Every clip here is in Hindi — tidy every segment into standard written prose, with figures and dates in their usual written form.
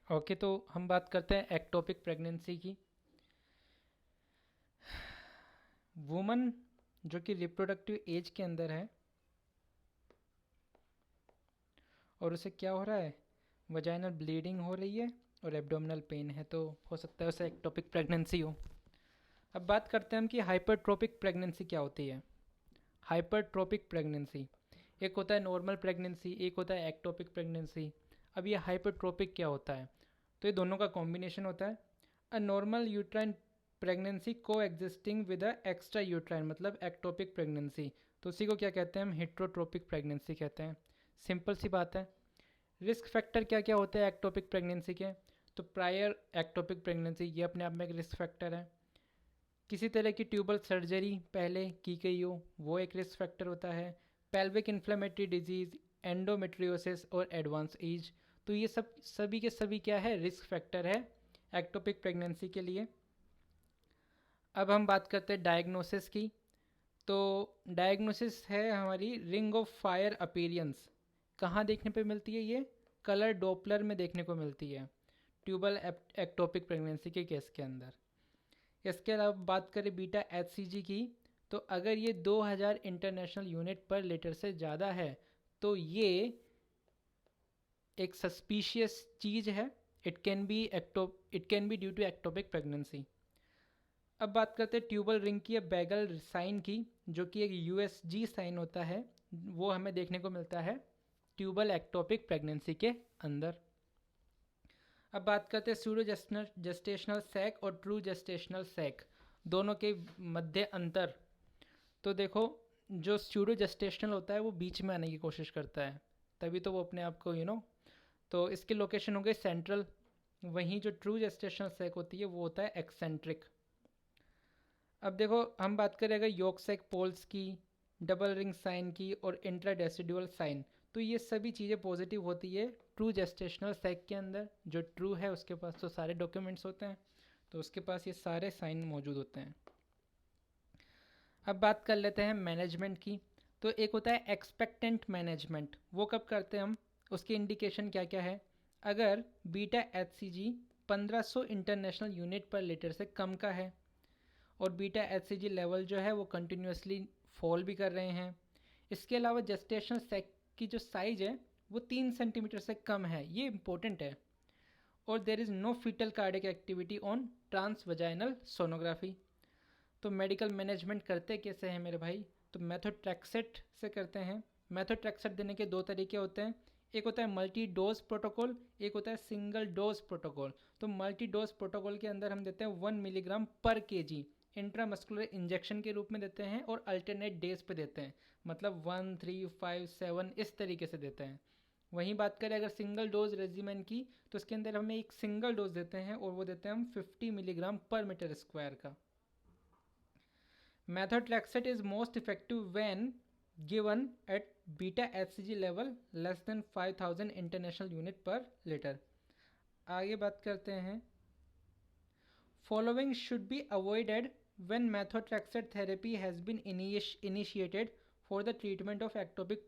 ओके, तो हम बात करते हैं एक्टोपिक प्रेगनेंसी की। वुमन जो कि रिप्रोडक्टिव एज के अंदर है और उसे क्या हो रहा है, वजाइनल ब्लीडिंग हो रही है और एब्डोमिनल पेन है, तो हो सकता है उसे एक्टोपिक प्रेगनेंसी हो। अब बात करते हैं हम कि हाइपरट्रोपिक प्रेगनेंसी क्या होती है। हाइपरट्रोपिक प्रेगनेंसी, एक होता है नॉर्मल प्रेगनेंसी, एक होता है एक्टोपिक प्रेगनेंसी। अब ये हाइपरट्रोपिक क्या होता है, तो ये दोनों का कॉम्बिनेशन होता है। अ नॉर्मल यूट्राइन प्रेगनेंसी को existing with a extra uterine, मतलब एक्टोपिक प्रेगनेंसी, तो उसी को क्या कहते हैं हम, हेट्रोट्रोपिक प्रेगनेंसी कहते हैं। सिंपल सी बात है। रिस्क फैक्टर क्या क्या होते हैं एक्टोपिक प्रेगनेंसी के, तो प्रायर एक्टोपिक प्रेगनेंसी ये अपने आप में एक रिस्क फैक्टर है। किसी तरह की ट्यूबल सर्जरी पहले की गई हो वो एक रिस्क फैक्टर होता है। पेल्विक इन्फ्लेमेटरी डिजीज़, एंडोमेट्रियोसिस और एडवांस एज, तो ये सब सभी के सभी क्या है, रिस्क फैक्टर है एक्टोपिक प्रेगनेंसी के लिए। अब हम बात करते हैं डायग्नोसिस की। तो डायग्नोसिस है हमारी रिंग ऑफ फायर अपीरियंस। कहाँ देखने पे मिलती है ये, कलर डोपलर में देखने को मिलती है ट्यूबल एक्टोपिक प्रेगनेंसी के केस के अंदर। इसके अलावा बात करें बीटा एचसीजी की, तो अगर ये 2000 इंटरनेशनल यूनिट पर लीटर से ज़्यादा है तो ये एक सस्पिशियस चीज़ है। It can be due to ectopic pregnancy. अब बात करते हैं ट्यूबल रिंग की या बैगल साइन की, जो कि एक यूएसजी साइन होता है, वो हमें देखने को मिलता है ट्यूबल एक्टोपिक प्रेगनेंसी के अंदर। अब बात करते हैं सूडो जेस्टेशनल सैक और ट्रू जेस्टेशनल सैक, दोनों के मध्य अंतर। तो देखो, जो सूडो जेस्टेशनल होता है वो बीच में आने की कोशिश करता है, तभी तो वो अपने आप को तो इसकी लोकेशन हो गई सेंट्रल। वहीं जो ट्रू जेस्टेशनल सैक होती है वो होता है एक्सेंट्रिक। अब देखो, हम बात करें अगर योक सैक पोल्स की, डबल रिंग साइन की और इंट्राडेसिडुअल साइन, तो ये सभी चीज़ें पॉजिटिव होती है ट्रू जेस्टेशनल सैक के अंदर। जो ट्रू है उसके पास तो सारे डॉक्यूमेंट्स होते हैं, तो उसके पास ये सारे साइन मौजूद होते हैं। अब बात कर लेते हैं मैनेजमेंट की। तो एक होता है एक्सपेक्टेंट मैनेजमेंट, वो कब करते हैं हम, उसकी इंडिकेशन क्या क्या है। अगर बीटा एच सी जी 1500 इंटरनेशनल यूनिट पर लीटर से कम का है और बीटा एच सी जी लेवल जो है वो कंटिन्यूसली फॉल भी कर रहे हैं। इसके अलावा जेस्टेशनल सैक की जो साइज है वो 3 सेंटीमीटर से कम है, ये इंपॉर्टेंट है। और there is no fetal cardiac activity on transvaginal sonography. तो मेडिकल मैनेजमेंट करते कैसे हैं मेरे भाई, तो मेथोट्रेक्सेट से करते हैं। मेथोट्रेक्सेट देने के दो तरीके होते हैं, एक होता है मल्टी डोज प्रोटोकॉल, एक होता है सिंगल डोज प्रोटोकॉल। तो मल्टी डोज प्रोटोकॉल के अंदर हम देते हैं 1 मिलीग्राम पर केजी इंट्रामस्कुलर इंजेक्शन के रूप में देते हैं और अल्टरनेट डेज पे देते हैं, मतलब 1, 3, 5, 7 इस तरीके से देते हैं। वहीं बात करें अगर सिंगल डोज रेजिमेन की, तो इसके अंदर हमें एक सिंगल डोज देते हैं और वो देते हैं हम 50 मिलीग्राम पर मीटर स्क्वायर का। Methotrexate is most effective when given at beta HCG level less than 5000 international unit per liter। आगे बात करते हैं, following should be avoided when methotrexate therapy has been initiated for the treatment of ectopic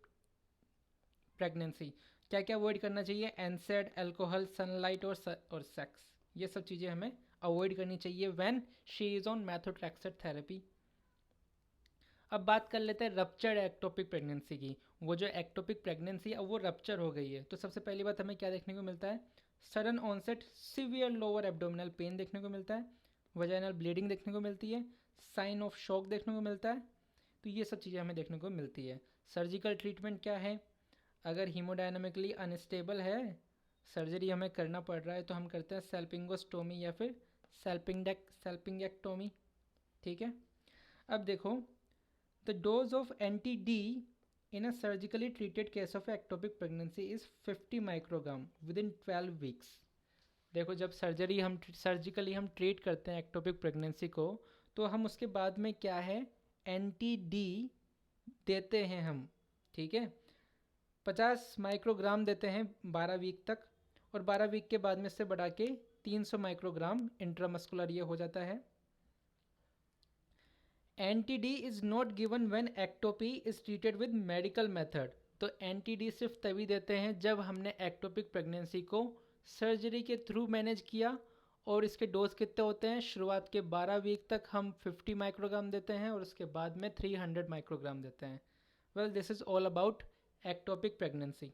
pregnancy। क्या क्या अवॉइड करना चाहिए, एनसेड, अल्कोहल, सनलाइट और सेक्स, ये सब चीज़ें हमें अवॉइड करनी चाहिए when she is on methotrexate therapy. अब बात कर लेते हैं रप्चर्ड एक्टोपिक प्रेगनेंसी की। वो जो एक्टोपिक प्रेगनेंसी है वो रप्चर हो गई है, तो सबसे पहली बात हमें क्या देखने को मिलता है, sudden onset severe lower abdominal pain देखने को मिलता है, वजाइनल ब्लीडिंग देखने को मिलती है, साइन ऑफ शॉक देखने को मिलता है। तो ये सब चीज़ें हमें देखने को मिलती है। सर्जिकल ट्रीटमेंट क्या है, अगर हीमोडायनामिकली अनस्टेबल है, सर्जरी हमें करना पड़ रहा है, तो हम करते हैं सेल्पिंगोस्टोमी या फिर सेल्पिंगेक्टोमी। ठीक है। अब देखो, the dose of anti-D in a surgically treated case of ectopic pregnancy is 50 microgram within 12 weeks। देखो, जब सर्जिकली हम ट्रीट करते हैं एक्टोपिक प्रेगनेंसी को, तो हम उसके बाद में क्या है, एंटी डी देते हैं हम। ठीक है, 50 माइक्रोग्राम देते हैं 12 वीक तक, और 12 वीक के बाद में से बढ़ा के 300 माइक्रोग्राम इंट्रामस्कुलर ये हो जाता है। Anti D is not given when ectopy is treated with medical method. तो एंटी-डी सिर्फ तभी देते हैं जब हमने एक्टोपिक प्रेगनेंसी को सर्जरी के थ्रू मैनेज किया। और इसके डोज कितने होते हैं? शुरुआत के 12 वीक तक हम 50 माइक्रोग्राम देते हैं और उसके बाद में 300 माइक्रोग्राम देते हैं। Well, this is all about ectopic pregnancy.